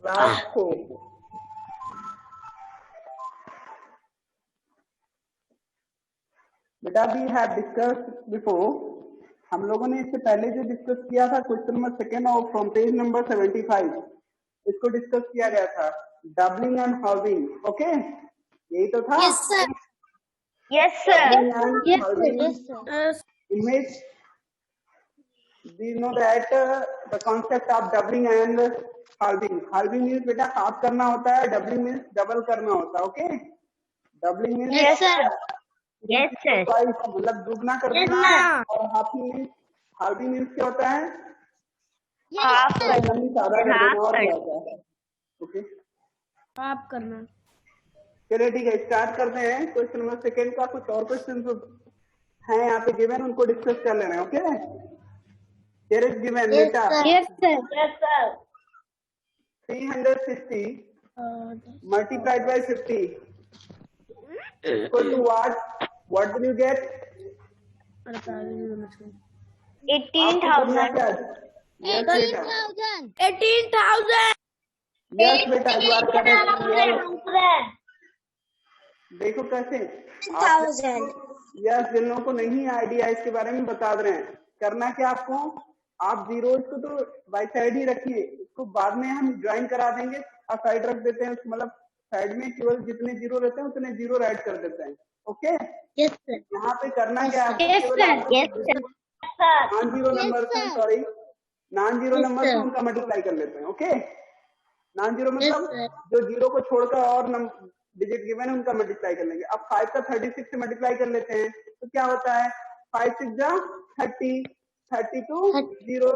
Class 4 बेटा we have discuss before, हम लोगों ने इससे पहले जो डिस्कस किया था क्वेश्चन नंबर सेकेंड और फ्रॉम पेज नंबर 75 इसको डिस्कस किया गया था, डबलिंग एंड हाउसिंग। ओके, यही तो था। Yes sir. Yes, sir. Image, we know that the concept of doubling and halving. Halving means बेटा हाफ करना होता है, doubling means डबल करना होता है। Okay, doubling means Yes, sir. Yes, sir. twice, मतलब दुगना कर देना, और halving means क्या होता है? Half यानी सादा कर देना और क्या होता है? ओके, आप करना। चलिए ठीक है, स्टार्ट करते हैं। क्वेश्चन नंबर सेकेंड का कुछ और क्वेश्चन हैं यहाँ पे गिवन, उनको डिस्कस कर लेना है। ओके, here is given बेटा। Yes sir. Yes, sir. 360 multiplied by 50 equal to what? What will you get? 18,000. Yes बेटा। 18,000। Yes बेटा, you are correct। 18,000. देखो कैसे 10,000। यस, जिन लोगों को नहीं आइडिया इसके बारे में बता रहे हैं। करना क्या आपको, आप जीरो इसको तो बाई साइड ही रखिए, इसको बाद में हम ज्वाइन करा देंगे, साइड रख देते हैं, मतलब साइड में केवल जितने जीरो रहते हैं उतने जीरो राइट कर देते हैं। Okay, yes sir. यहाँ पे करना क्या है, Yes, sir. Non zero number से, सॉरी नॉन जीरो नंबर से उनका मल्टीप्लाई कर लेते हैं। ओके, नॉन जीरो मतलब जो जीरो को छोड़कर और डिजिट गिवन है उनका मल्टीप्लाई कर लेंगे। अब 5 का 36 से मल्टीप्लाई कर लेते हैं तो क्या होता है, 5 6 जा 30, 32 0,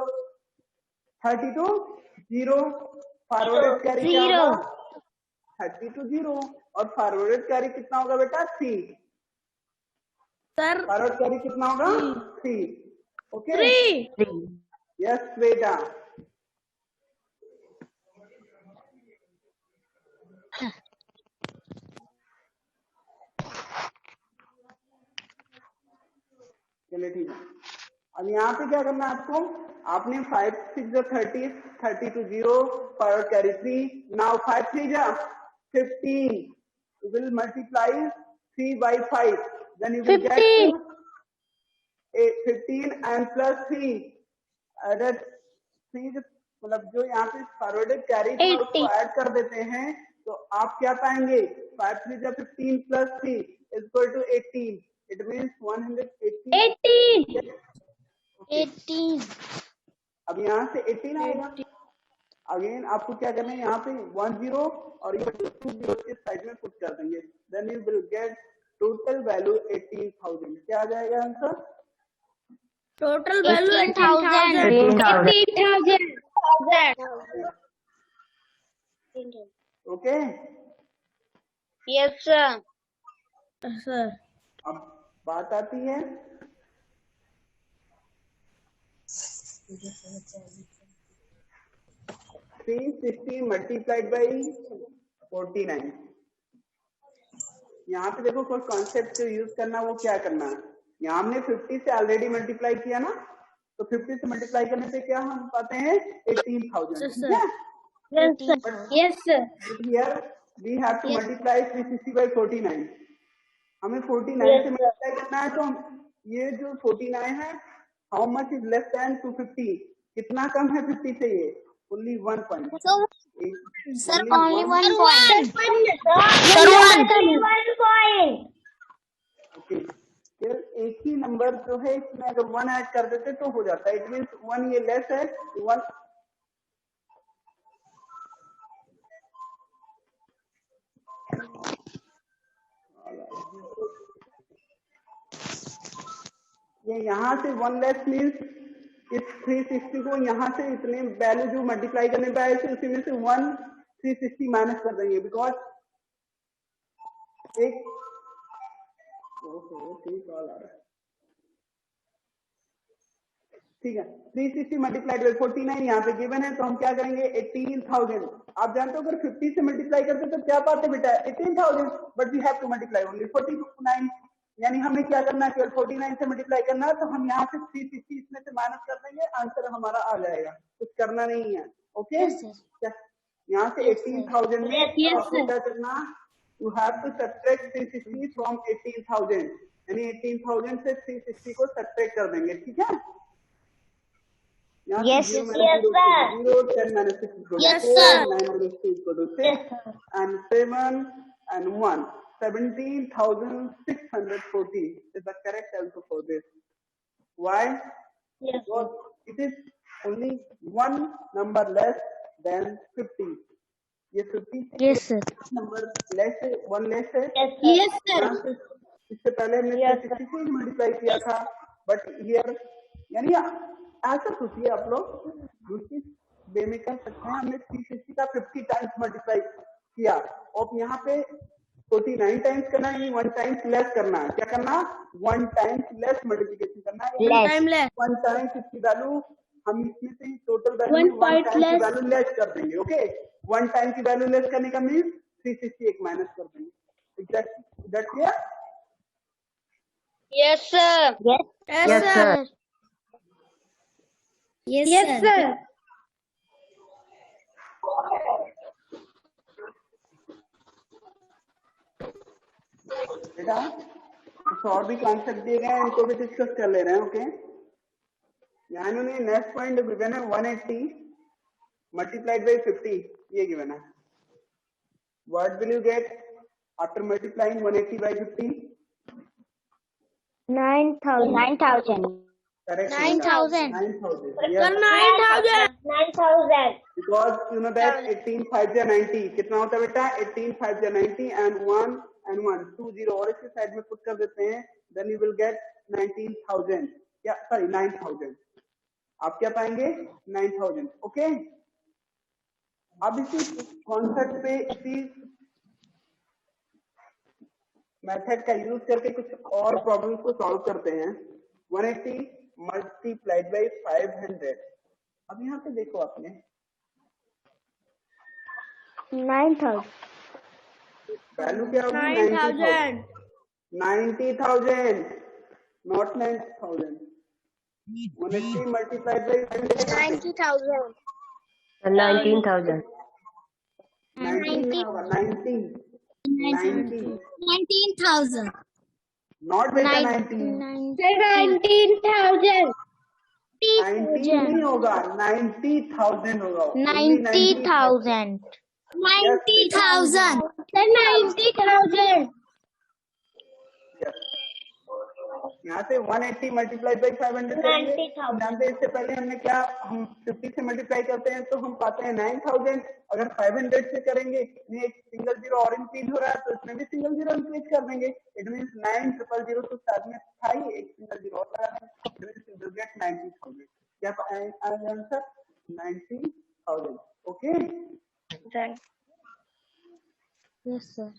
32 0, फॉरवर्ड कैरी क्या होगा, 32 0, और फॉरवर्ड कैरी कितना होगा बेटा, 3 सर। फॉरवर्ड कैरी कितना होगा, 3। ओके, 3। यस बेटा। चलिए ठीक है, अब यहाँ पे क्या करना है आपको, आपने 5 6 जा 30, 32 0, फॉरवर्ड कैरी 3, नाउ 5 3 जा 15, you will multiply 3 by 5, then you will get 15 and plus 3 added 3, मतलब जो यहाँ पे फॉरवर्डेड कैरी था उसको ऐड कर देते हैं तो आप क्या पाएंगे, 5 3 जा 15 plus 3 is equal to 18, it means 118। 18। अब यहाँ से 18 आएगा। अगेन आपको क्या करना है, यहाँ पे 1 0 और ये 2 0 के साइड में पुट कर देंगे, then you will get total value 18,000। क्या आ जाएगा answer, total value 18,000। Okay, Yes, sir. Sir. अब बात आती है 360 मल्टीप्लाइड बाई 49। यहाँ पे देखो कोई कॉन्सेप्ट जो यूज करना वो क्या करना है, यहाँ हमने 50 से ऑलरेडी मल्टीप्लाई किया ना, तो 50 से मल्टीप्लाई करने पे क्या हम पाते हैं, 18,000। Yes sir. Here we have to multiply 360 by 49, हमें 49 से मल्टीप्लाई करना है, तो ये जो 49 है, how much is less than 250, कितना कम है 50 से, ये only 1 point. Sir only 1 point. Okay, फिर एक ही नंबर जो है इसमें अगर 1 ऐड कर देते तो हो जाता है, इट मींस 1 ये लेस है, 1 ये यहाँ से 1 लेस मीन्स इस 360 को यहाँ से इतने वैल्यू जो मल्टीप्लाई करने पे आए थे उसी में से 1 360 माइनस कर देंगे, बिकॉज एक ठीक है 360 मल्टीप्लाइड बाई 49 यहाँ पे गिवन है, तो हम क्या करेंगे 18,000। आप जानते हो अगर 50 से मल्टीप्लाई करते तो क्या पाते बेटा 18,000, but we have to multiply only 49। यानी हमें क्या करना है, केवल 49 से मल्टीप्लाई करना है, तो हम यहाँ से 360 इसमें से माइनस कर देंगे, आंसर हमारा आ जाएगा, कुछ करना नहीं है। ओके, यहाँ से 18,000 में आपको क्या करना, you have to subtract 360 from 18,000, यानी 18,000 से 360 को सब्ट्रैक्ट कर देंगे, ठीक है। Yes, zero yes, minus sir. 0, 10 minus 6 equal to Yes, 4, sir. 9 minus 2 equal to 6, and 7 and 1. 17,640 is the correct answer for this. Why? Yes, Because it is only one number less than 50. ये 50 Yes, sir. Number less है, one less है। yes, sir. Yes, sir. यहाँ से इससे पहले हमने Yes, sir. 60 से multiply किया था, बट हियर यानी ऐसा सोचिए आप लोग, दूसरी वे में कर सकते हैं, हमने 360 का 50 टाइम्स मल्टीप्लाई किया, और यहाँ पे 49 टाइम्स करना है, 1 टाइम्स लेस करना है। क्या करना, 1 टाइम्स लेस मल्टीप्लिकेशन करना है। Less. Time less. 1 टाइम्स इसकी वैल्यू हम इसमें से टोटल वैल्यू One में 1 point टाइम की less. वैल्यू लेस कर देंगे। ओके, 1 टाइम की वैल्यू लेस करने का मीन्स 360 एक माइनस कर देंगे। That clear? Yes, sir. Yes, Yes, sir. Yes, sir. बेटा कुछ और भी कॉन्सेप्ट दिए गए हैं, इनको भी डिस्कस कर ले रहे हैं। ओके, यहाँ इन्होंने नेक्स्ट पॉइंट गिवन है 180 मल्टीप्लाइड बाई 50, ये गिवन है। What will you get after multiplying 180 by 50? 9,000. Correct. 9,000. 9,000. Sir, Yes. 9,000. 9,000. Because you know that 18 5 या 90 कितना होता है बेटा? 18 5 या 90 and 1 and 1 20 और इसके साइड में पुट कर देते हैं, then you will get 19,000 या सॉरी 9,000। आप क्या पाएंगे? 9,000। ओके, अब इसी कॉन्सेप्ट पे इसी मेथड का यूज करके कुछ और प्रॉब्लम्स को सॉल्व करते हैं। 180 मल्टीप्लाइड बाई 500। अब यहाँ पे देखो आपने 9,000. वैल्यू क्या होगी? 9,000. 90,000, नॉट 9,000। 180 multiplied by 90,000. 19,000. 90, 19,000. नॉट बेटा 90, 19,000. 90 नहीं होगा, 90,000 होगा। 90,000. 90,000. 90,000. यहाँ से 180 मल्टीप्लाई बाई 500 करेंगे। 90,000। जानते हैं इससे पहले हमने क्या, हम 50 से मल्टीप्लाई करते हैं तो हम पाते हैं 9,000। अगर 500 से करेंगे, ये एक सिंगल जीरो और इंक्रीज हो रहा है तो इसमें भी सिंगल जीरो इंक्रीज कर देंगे। इट मीन 9,000 तो साथ में था ही, एक सिंगल जीरो और लगा देंगे, 90,000। क्या answer? 90,000। Okay, Yes, sir.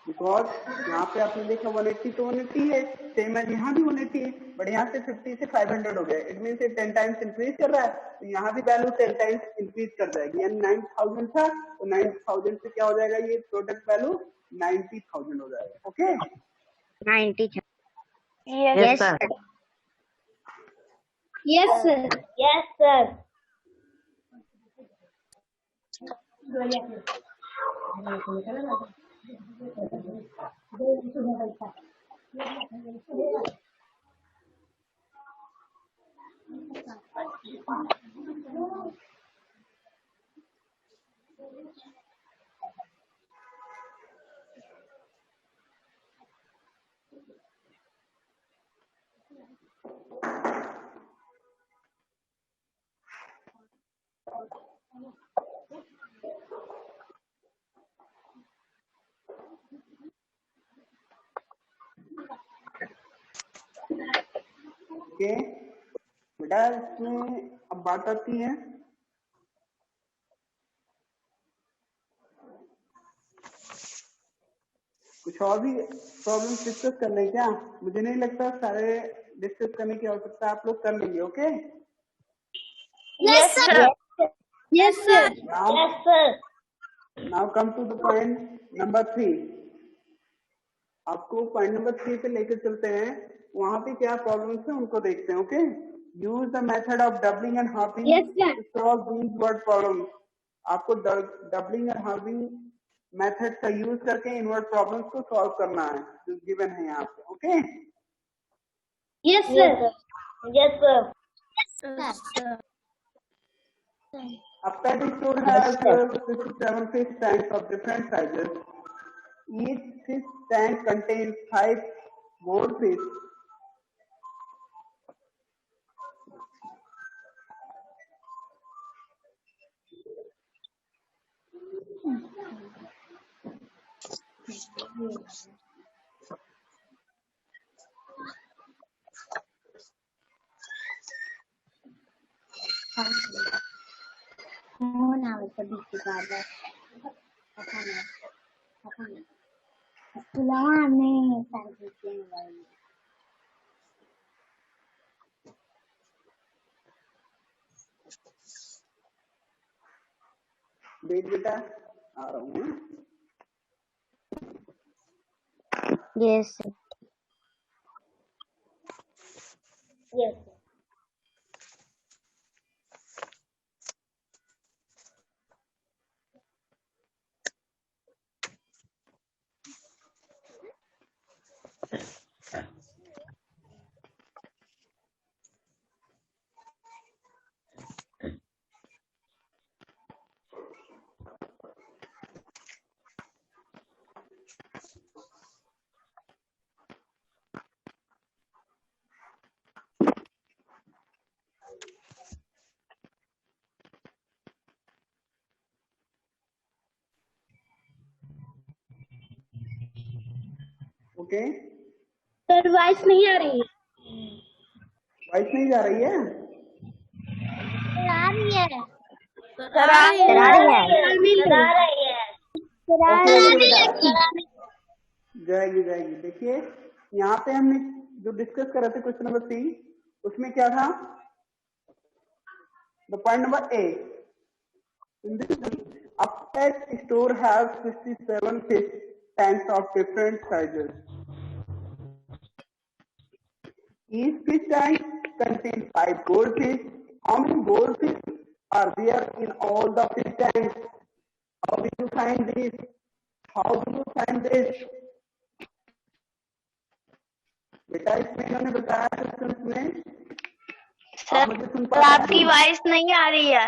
Because यहाँ पे आपने देखा 180 तो 180 है, सेम है, यहाँ भी 180 है, बट यहाँ से 50 से 500 हो गया। इट मीन से 10 टाइम्स इंक्रीज कर रहा है, तो यहाँ भी वैल्यू 10 टाइम्स इंक्रीज कर जाएगी। यानी 9,000 था तो 9,000 से क्या हो जाएगा, ये प्रोडक्ट वैल्यू 90,000 हो जाएगा। Okay, 90,000. Yes, sir. Yes, sir. Yes, sir. Okay बेटा, इसमें अब बात आती है कुछ और भी प्रॉब्लम्स डिस्कस कर लें क्या? मुझे नहीं लगता सारे डिस्कस करने की आवश्यकता, आप लोग कर लेंगे। Okay, Yes, sir. Yes, sir. now Yes, sir. now come to the point number 3। आपको पॉइंट नंबर 3 पे लेकर चलते हैं, वहां पे क्या प्रॉब्लम्स है उनको देखते हैं। Okay, use the method of doubling and halving Yes, sir. To solve these word problems. आपको डबलिंग एंड हाफिंग मेथड का यूज करके इन वर्ड प्रॉब्लम्स को सॉल्व करना है जो गिवन है यहाँ पे। Okay, Yes, sir. Yes, sir. Yes, sir. a pet store has 57 fish tanks of different sizes. Each fish tank contains 5 goldfish. Wait बेटा, आ रहा हूँ। Yes, sir. Yes. Okay, sir voice नहीं आ रही है। वॉइस नहीं जा रही है? आ रही है। सर आ रही है। जाएगी जाएगी। देखिए यहाँ पे हमने जो डिस्कस कर रहे थे क्वेश्चन नंबर 3, उसमें क्या था? The point number A, a pet store has 57 fish tanks of different sizes. Each fish tank contains 5 goldfish. How many goldfish are there in all the fish tanks? How do you find this? How do you find this? बेटा इसमें इन्होंने बताया question में, आप मुझे सुन पा रहे हैं? आपकी वॉइस नहीं आ रही है।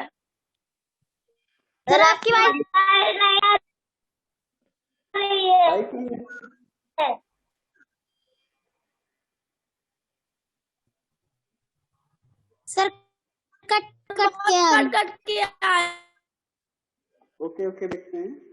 सर आपकी वॉइस नहीं आ रही है। वॉइस नहीं है। सर कट के ओके ओके, देखते हैं।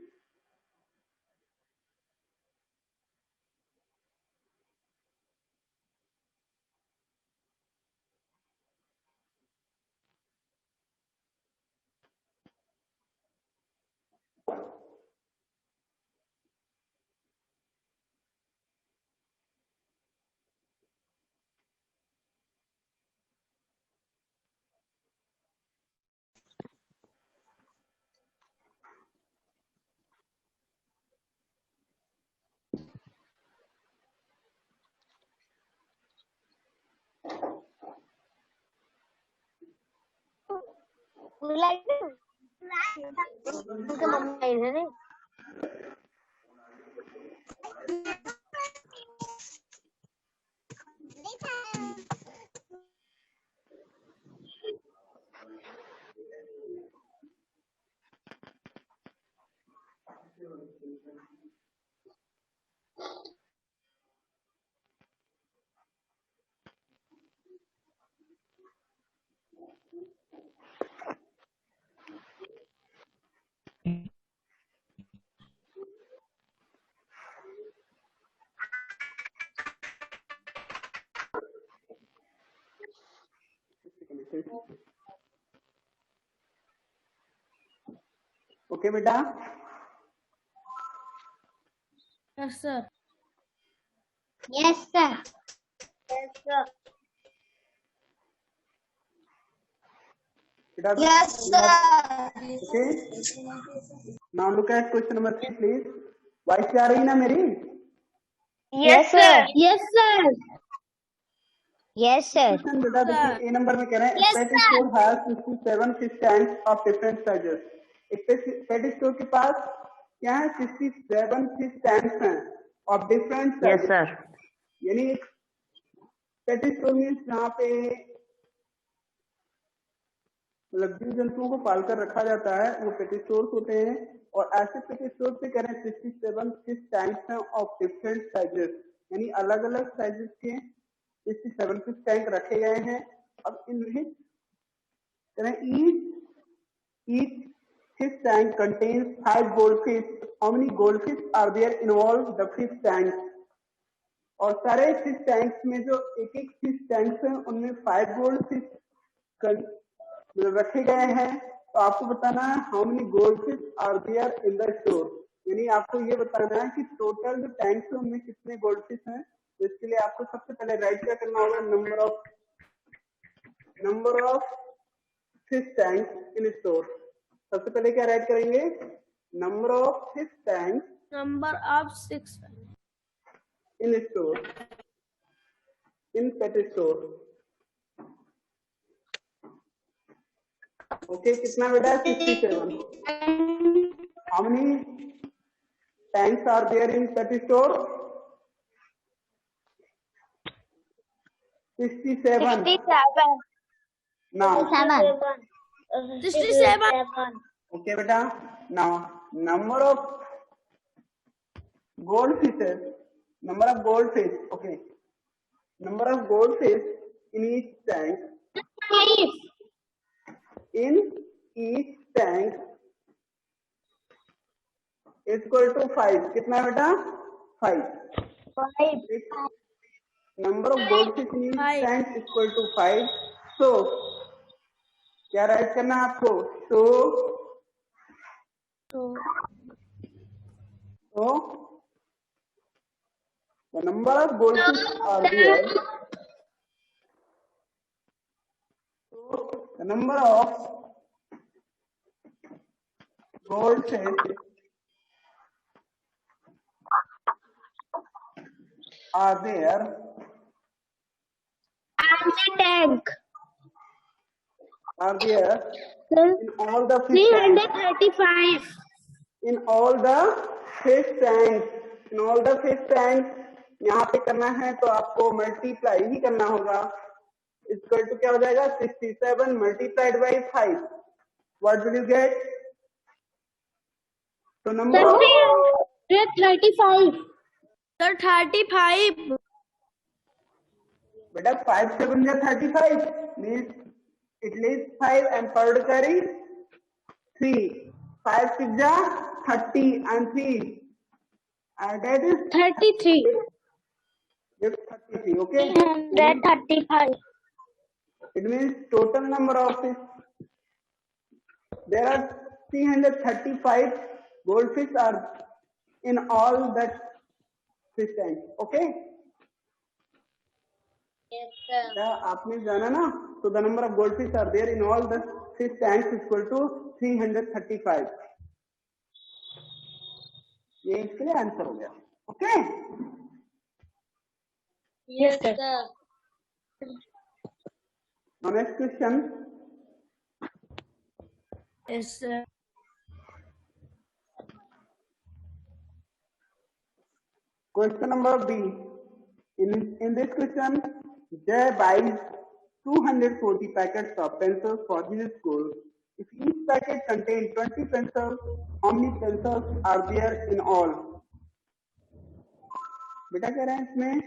ओके बेटा, यस सर। Yes sir. बेटा yes sir. Okay, now look at question number 3 please. Voice आ रही ना मेरी? Yes, sir. Yes, sir. Yes, sir. Question बेटा देखिए, ए नंबर में कह रहे हैं pet store has 67 fish tanks of different sizes. एक पेट स्टोर के पास क्या है, 67 फिश टैंक्स हैं of different Yes, sizes. sir. यानी पेट स्टोर मीन्स जहाँ पे मतलब जीव जंतुओं को पालकर रखा जाता है वो पेट स्टोर्स होते हैं। और ऐसे पेट स्टोर पे कह रहे हैं 67 फिश टैंक्स हैं ऑफ डिफरेंट साइजेस, यानी अलग अलग साइजेस के 67 फिश टैंक रखे गए हैं। अब इनमें each fish tank contains 5 goldfish. How many goldfish are there in all the fish tanks? और सारे फिश टैंक्स में जो एक एक फिश टैंक्स हैं उनमें 5 गोल्ड फिश रखे गए हैं। तो आपको बताना है how many goldfish are there in the store, यानी आपको ये बताना है कि टोटल जो टैंक्स हैं उनमें कितने गोल्ड फिश हैं। तो इसके लिए आपको सबसे पहले राइट क्या करना होगा, number of fish tanks in store. सबसे पहले क्या राइट करेंगे, number of fish tanks, Number of 6. In store, in pet store. Okay, कितना बेटा, 67। How many tanks are there in pet store, 67। 67. Now 67. okay beta, now number of goldfishes, number of goldfish, okay, number of goldfish in each tank, 5. in each tank is equal to 5। कितना बेटा, 5। 5. number of goldfish in each 5. tank is equal to 5। so क्या right करना है आपको, So the number of goldfish are there, so the number of goldfish are there and the tank. are there in all the fish tanks, 335. in all the fish tanks, in all the fish tanks। यहाँ पे करना है तो आपको multiply ही करना होगा। Equal to क्या हो जाएगा, 67 multiplied by 5। What will you get, तो नंबर 35. Sir, 35. बेटा 5 7 या 35 means it leaves 5 and third carry 3, 5 6 ja 30 and 3 and that is 33. just 33, okay। 335. It means total number of fish, there are 335 goldfish are in all that fish tank, okay। Yes, sir. क्या आपने जाना ना, तो the number of goldfish are there in all the fish tanks is equal to 335। ये इसके लिए answer हो गया, okay. Yes, sir. Now next question, Yes, sir. question number B। In this question, Jay buys 240 packets of pencils for his school. If each packet contains 20 pencils, how many pencils are there in all? बेटा कह रहे हैं इसमें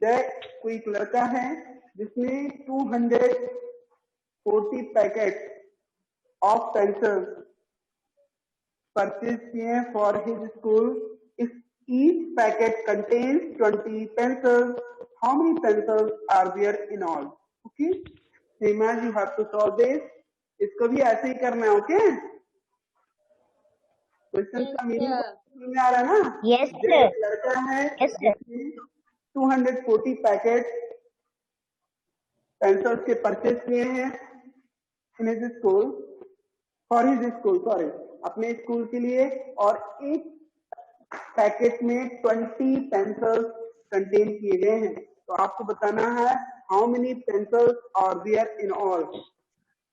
जय कोई एक लड़का है जिसने 240 पैकेट ऑफ पेंसिल्स परचेज किए हैं for his school. If each packet contains 20 pencils, how many pencils are there in all? Okay, same as you have to solve this। इसको भी ऐसे ही करना है, ओके। क्वेश्चन का मीनिंग में आ रहा है ना। Yes, जय sir. एक लड़का है Yes, sir. 240 पैकेट पेंसिल्स के परचेज किए हैं in his school, for his school, sorry, अपने स्कूल के लिए। और एक पैकेट में 20 पेंसिल्स कंटेन किए गए हैं। तो आपको बताना है how many pencils are there in all.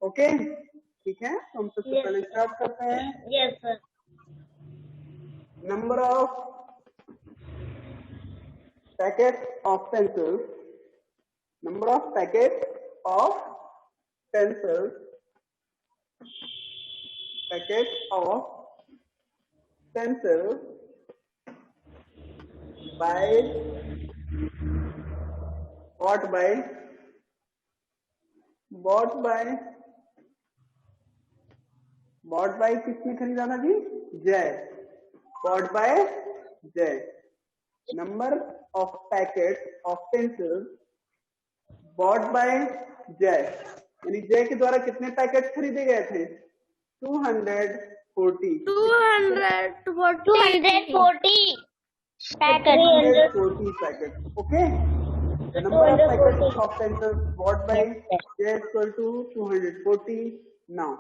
Okay, ठीक है, तो हम सबसे पहले स्टार्ट करते हैं। Yes, sir. Number of packet of pencils, number of packets of pencils, packets of pencils by bought by किसने खरीदा था जी? जय। bought by जय। number of packets of pencils bought by जय, यानी जय के द्वारा कितने पैकेट खरीदे गए थे? 240 packet. Okay, the number of packets of pencils bought by J is equal to 240. Now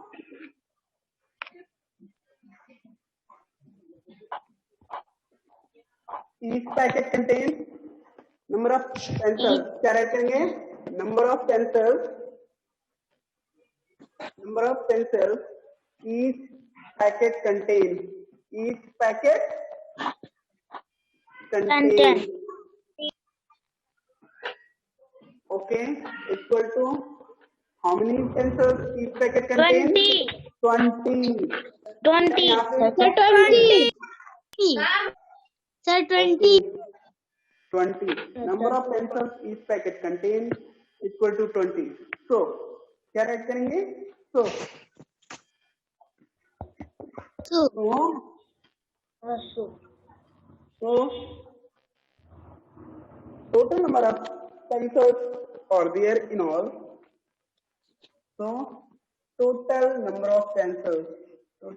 each packet contains number of pencils, क्या राइट करेंगे? number of pencils each packet contains okay, equal to how many pencils each packet contains? 20. Sir, 20. 20. Number of pencils each packet contains equal to 20. So क्या write करेंगे? So total number of pencils are there in all. So total number of pencils are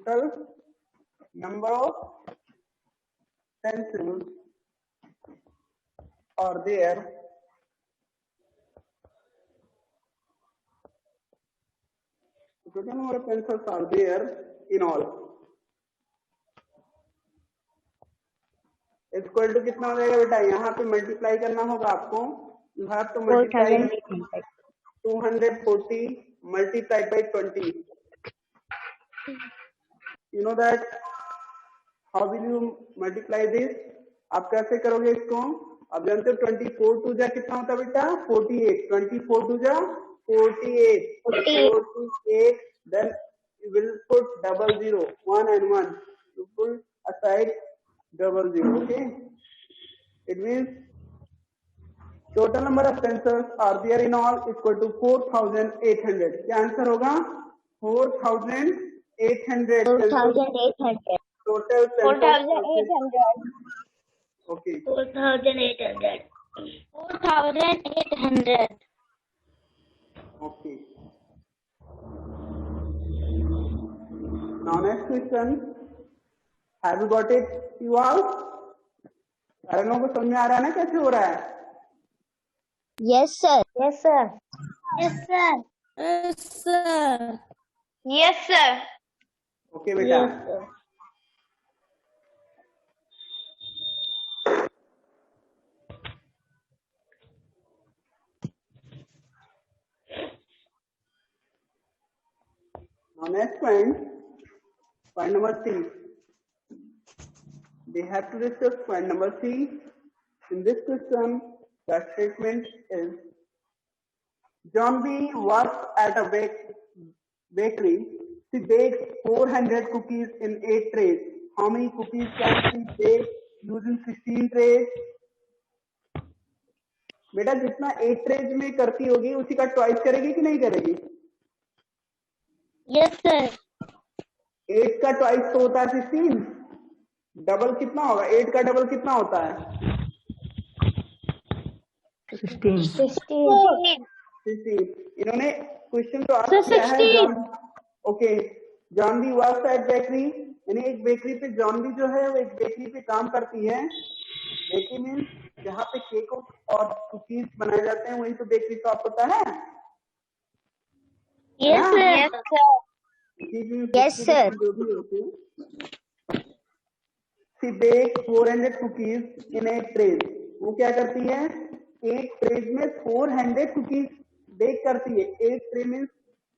there in all. Equal to कितना हो जाएगा बेटा? यहाँ पे multiply करना होगा आपको। You have to multiply 240 multiplied by 20. You know that how will you multiply this? आप कैसे करोगे इसको? आप जानते हो 24 टू जा कितना होता है बेटा? 48. 24 टू जा 48. 48. Then you will put double zero, 1 and 1. You put aside double zero. Okay, it means total number of pencils are there in all equal to 4800. क्या आंसर होगा? 4800 total pencils. 4,800. Okay, 4,800. okay. Now next question, have you got it you all? सारे लोगों को समझ में आ रहा है ना कैसे हो रहा है? Yes, sir. Okay बेटा, now next point number C. We have to discuss point number C. In this question, the statement is John B works at a bakery. She bakes 400 cookies in 8 trays. How many cookies can she bake using 16 trays? बेटा जितना 8 trays में करती होगी उसी का twice करेगी कि नहीं करेगी? Yes, sir. 8 का ट्वाइस तो होता है 16. डबल कितना होगा? 8 का डबल कितना होता है? 16. इन्होंने क्वेश्चन तो आंसर किया है। Okay, John B works at bakery, यानी एक बेकरी पे जॉन बी जो है वो एक बेकरी पे काम करती है। बेकरी मीन्स जहाँ पे केक और कुकीज बनाए जाते हैं वही तो बेकरी शॉप होता है। Yes, sir. Yes, sir. जो भी होती है। She bakes 400 cookies in 8 trays. वो क्या करती है, एक ट्रे में 400 कुकीज बेक करती है। एक ट्रे में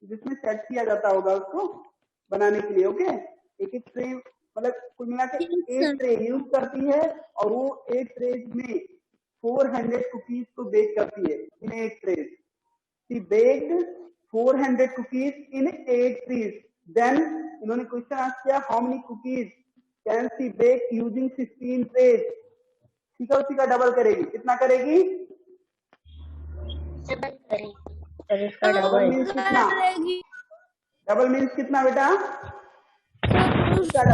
जिसमें सेट किया जाता होगा उसको बनाने के लिए। ओके, एक एक ट्रे मतलब कुल मिला के एक ट्रे यूज करती है और वो एक ट्रे में 400 कुकीज को बेक करती है in 8 trays. She baked 400 cookies in 8 trays. Then इन्होंने क्वेश्चन आस्क किया, how many cookies can she bake using 16 trays. ठीक है, उसी का डबल करेगी। कितना करेगी? डबल मीन्स कितना? डबल मीन्स कितना बेटा? उसका दो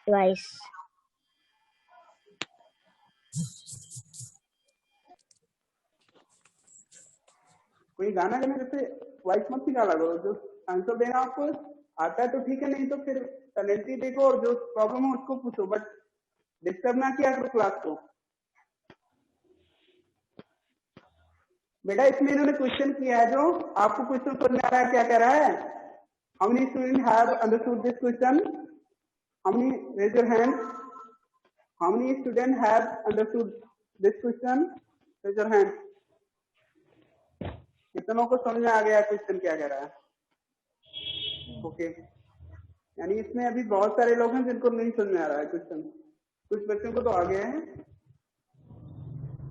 ट्वाइस। कोई गाना गाने जैसे वॉइस मत निकाला करो। जो आंसर देना आपको आता है तो ठीक है, नहीं तो फिर टैलेंट ही देखो और जो प्रॉब्लम हो उसको पूछो, बट डिस्टर्ब ना किया करो क्लास को। बेटा इसमें इन्होंने क्वेश्चन किया है, जो आपको क्वेश्चन समझ में आ रहा है क्या कह रहा है? How many student have understood this question? How many, raise your hand. How many student have understood this question? Raise your hand. कितनों को समझ में आ गया क्वेश्चन क्या कह रहा है? ओके, यानी इसमें अभी बहुत सारे लोग हैं जिनको नहीं समझ में आ रहा है क्वेश्चन। कुछ बच्चों को तो आ गया है।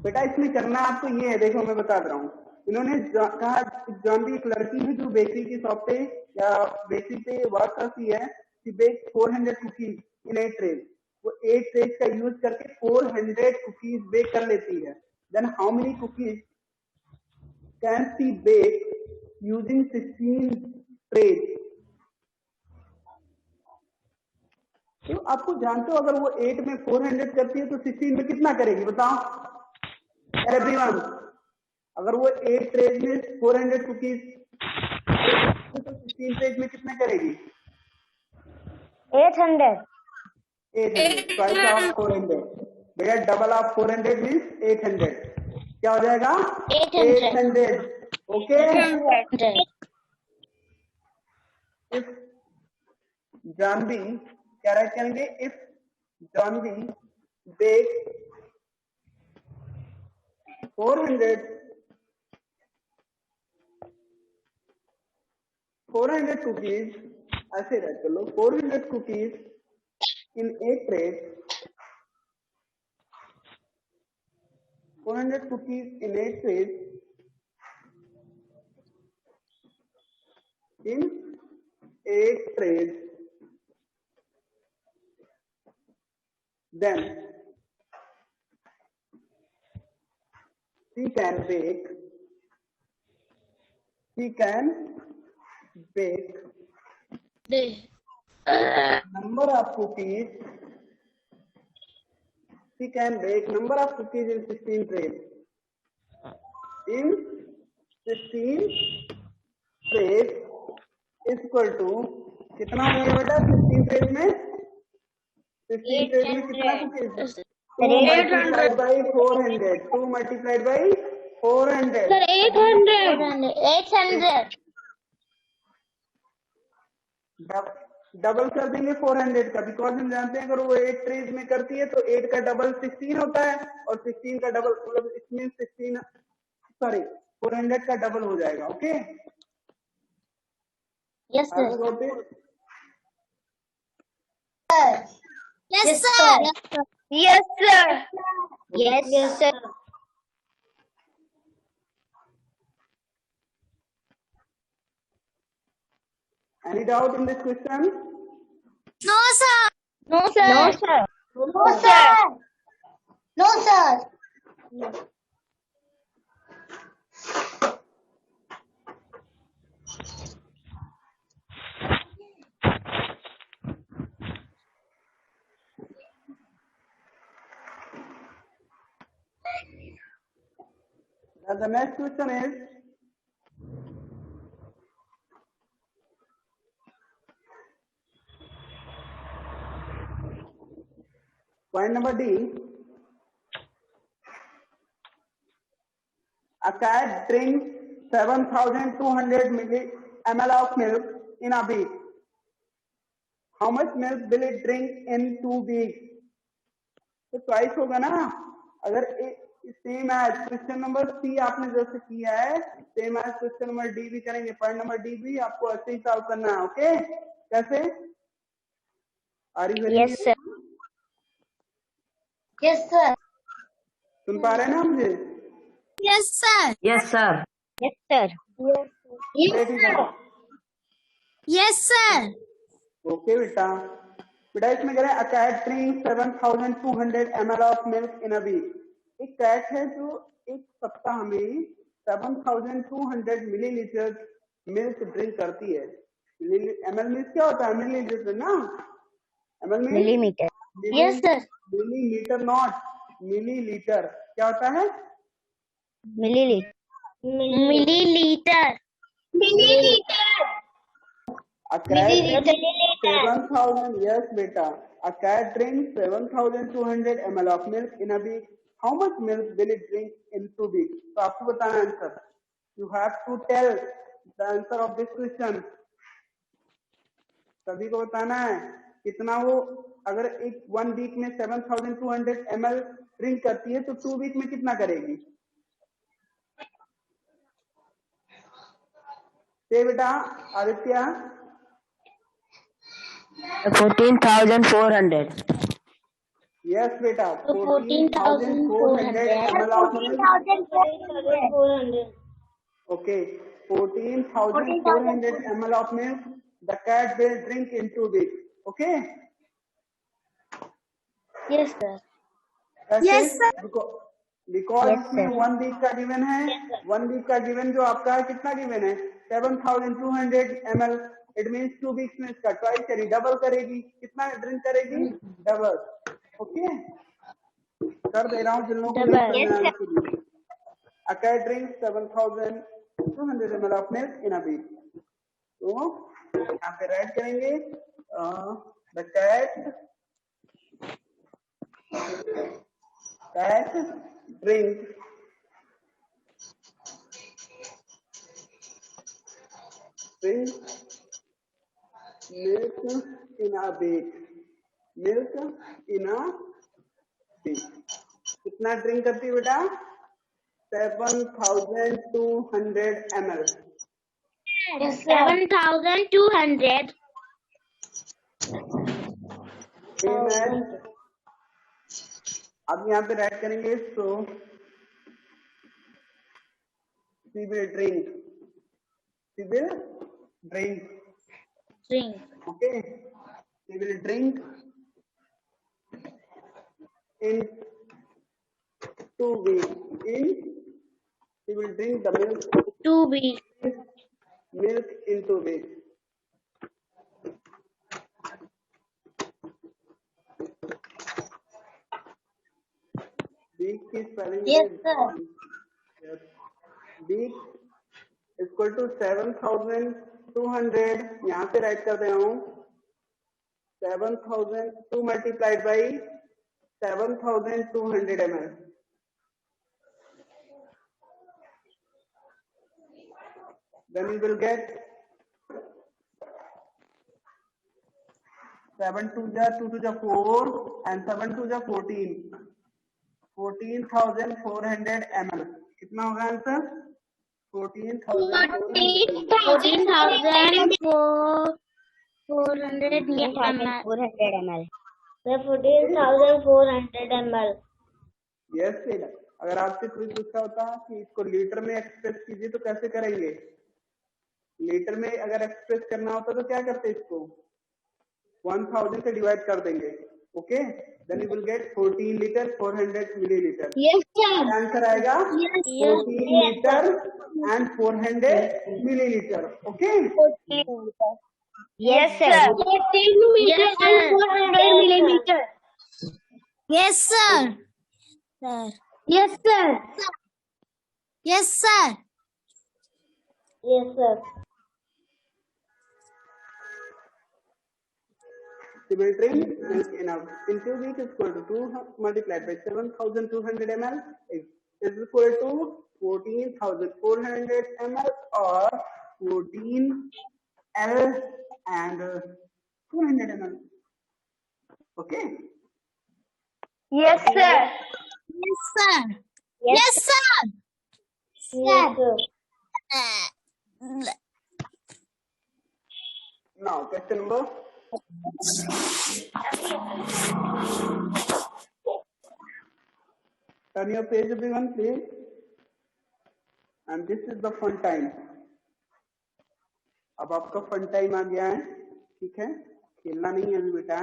बेटा इसमें करना आपको ये है, देखो मैं बता रहा हूँ। इन्होंने कहा जानवी एक लड़की है जो बेकरी की शॉप पे या बेकरी पे वर्क करती है। She bake 400 cookies in 8 trays. वो 8 ट्रेज का यूज करके 400 कुकीज बेक कर लेती है। Then how many cookies can she bake using 16 trays. तो आपको जानते हो, अगर वो 8 में 400 करती है तो 16 में कितना करेगी बताओ एवरीवन? अगर वो 8 ट्रेज में 400 कुकीज तो 16 ट्रेज में कितना करेगी? 800। 800 ट्वाइस ऑफ 400। बेटा डबल ऑफ 400 मीन्स 800। क्या हो जाएगा? 800। ओके, इफ जानवी क्या राइट करेंगे? इफ जानवी बेक 400 कुकीज, ऐसे राइट कर लो, 400 cookies in 8 trays, 400 cookies in 8 trays in 8 trays. Then she can bake number of cookies. She can bake number of cookies in 16 trays. In 16 trays is equal to कितना हो गया बेटा? 16 trays में 16 trays में कितना cookies? 2 multiplied by 400. 2 multiplied by 400. Sir, 800. 800. Double कर देंगे 400 का, बिकॉज हम जानते हैं अगर वो 8 ट्रेज में करती है तो 8 का डबल 16 होता है और 16 का डबल मतलब इसमें 16 सॉरी 400 का डबल हो जाएगा। Okay, Yes sir. Yes, sir. Yes sir. Yes sir. Any doubt in this question? No, sir. No sir. No sir. No sir. No, sir. And the next question is, point number D. A cat drinks 7,200 ml of milk in a week. How much milk will it drink in 2 weeks? तो choice होगा ना. अगर same as question number C आपने जैसे किया है, same as question number D भी करेंगे. पॉइंट नंबर डी भी आपको ऐसे ही सॉल्व करना है. ओके, कैसे? Are you very? Yes, sir. Yes, sir. सुन पा रहे हैं ना मुझे? Yes, sir. Yes, sir. Yes, sir. Yes, sir. Yes, sir. Okay बेटा. बेटा इसमें कह रहे हैं a cat drinks 7,200 ml of milk in a week. एक कैट है जो एक सप्ताह में 7,200 मिलीलीटर मिल्क ड्रिंक करती है. ml मीन्स क्या होता है? मिलीलीटर ना. ml means Millimeter. Yes, sir. Millilitre, not millilitre. क्या होता है? Milliliter. Milliliter. A cat Milliliter. 7,000. Yes, beta. A cat drinks 7,200 ml of milk in a week. How much milk will it drink in 2 weeks? तो आपको बताना answer. You have to tell the answer of this question. सभी को बताना है कितना वो, अगर एक 1 वीक में 7,200 ml ड्रिंक करती है तो 2 वीक में कितना करेगी? से बेटा Aditya. 14,400. Yes, beta. 14,400 ml of milk. 14,400. Okay, 14,400 ml of milk the cat will drink in 2 weeks. Okay? Yes, sir. Yes, sir. Because Yes, इसमें sir. 1 वीक का गिवन है. 1 वीक का गिवन जो आपका है कितना गिवन है? 7,200 ml. इट मीन्स 2 वीक्स में इसका ट्वाइस यानी डबल करेगी. कितना ड्रिंक करेगी? डबल. ओके, कर दे रहा हूँ जिन लोगों को Double. नहीं Yes, समझ में आया. A cat drinks 7,200 ml of milk in a week. तो यहाँ पे राइट करेंगे the cat drinks milk in a week. Milk in a week. कितना ड्रिंक करती है बेटा? 7,200 ml. Yes, sir. 7,200. Same as, अब यहाँ पे राइट करेंगे सो she will drink. She will drink. Drink. Okay. She will drink in 2 weeks. She will drink the milk 2 weeks. in 2 weeks. Week की spelling Yes, sir. Yes. Week equal to 7,200. यहाँ पे right कर दे रहा हूँ 7,002 multiplied by 7,200 ml. Then you will get 7 2 ja 2 2 ja 4 and 7 2 ja 14. 14,400 ml. कितना होगा answer? 14,400 14,400 ml. 14,400 ml. Yes बेटा. अगर आपसे कोई पूछा होता कि इसको लीटर में एक्सप्रेस कीजिए तो कैसे करेंगे? लीटर में अगर एक्सप्रेस करना होता तो क्या करते इसको? 1000 से डिवाइड कर देंगे. Okay, then you will get 14 litre 400 millilitre. Yes, sir. Answer आएगा 14 litre and 400 millilitre. Okay, Yes, sir. 14 millimeter and 400 millimeter. Yes, sir. Yes, sir. Yes, sir. Yes, sir. she will drink milk in 2 weeks is equal to 2 multiplied by 7,200 ml is equal to 14,400 ml or 14 L and 200 ml. Okay. Yes, sir. Yes, sir. Yes, sir. Yes, sir. Now, question number. Turn your page, everyone, please. And this is the fun time. अब आपका fun time आ गया है, ठीक है, खेलना नहीं है अभी बेटा.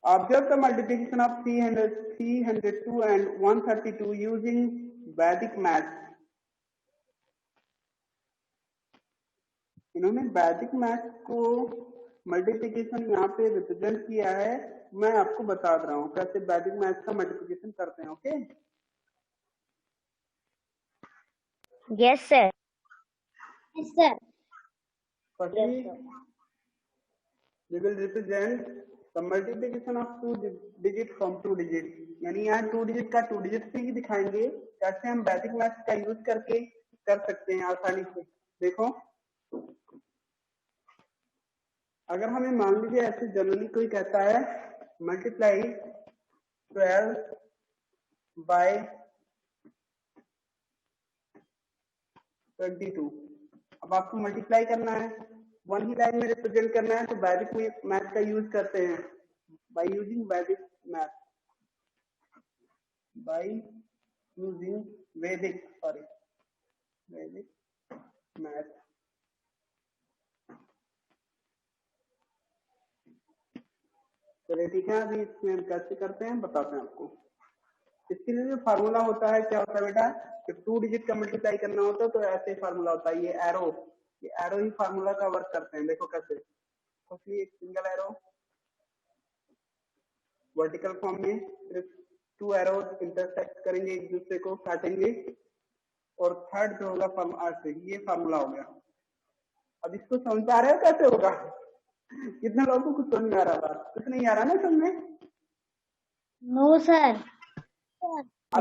Observe the multiplication of 300, 302 and 132 using Vedic math. इन्होंने वैदिक मैथ को मल्टीप्लिकेशन यहाँ पे रिप्रेजेंट किया है. मैं आपको बता रहा हूँ कैसे वैदिक मैथ का मल्टीप्लिकेशन करते हैं. Okay. Yes, sir. Yes, sir. Firstly, we will represent the multiplication of 2 digit from 2 digit. यानी यहाँ 2 डिजिट का 2 डिजिट से ही दिखाएंगे कैसे हम वैदिक मैथ का यूज करके कर सकते हैं आसानी से. देखो, अगर हमें मान लीजिए ऐसे जनरली कोई कहता है मल्टीप्लाई 12 बाय 22. अब आपको मल्टीप्लाई करना है, वन ही लाइन में रिप्रेजेंट करना है, तो वैदिक मैथ का यूज करते हैं. बाय यूजिंग वैदिक मैथ, बाय यूजिंग वैदिक मैथ. चलिए ठीक है, अभी इसमें हम कैसे करते हैं बताते हैं आपको. इसके लिए जो फार्मूला होता है, क्या होता है बेटा, जब 2 डिजिट का मल्टीप्लाई करना होता है तो ऐसे फार्मूला होता है. ये एरो ही फार्मूला का वर्क करते हैं. देखो कैसे. तो एक सिंगल एरो वर्टिकल फॉर्म में, सिर्फ 2 एरो इंटरसेक्ट करेंगे, एक दूसरे को काटेंगे, और थर्ड जो होगा ये फार्मूला हो गया. अब इसको समझ आ रहे हो कैसे होगा? कितने लोगों को कुछ समझ आ रहा है? कुछ नहीं आ रहा ना समझ? No, sir.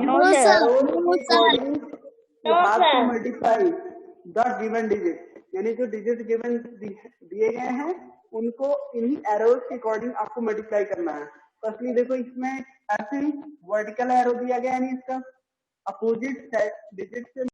No, sir. Multiply the given digit, यानी जो डिजिट गिवन दिए गए हैं उनको इन्हीं एरोज के अकॉर्डिंग आपको मल्टीप्लाई करना है. फर्स्टली देखो, इसमें ऐसे वर्टिकल एरो दिया गया है, इसका अपोजिट डिजिट से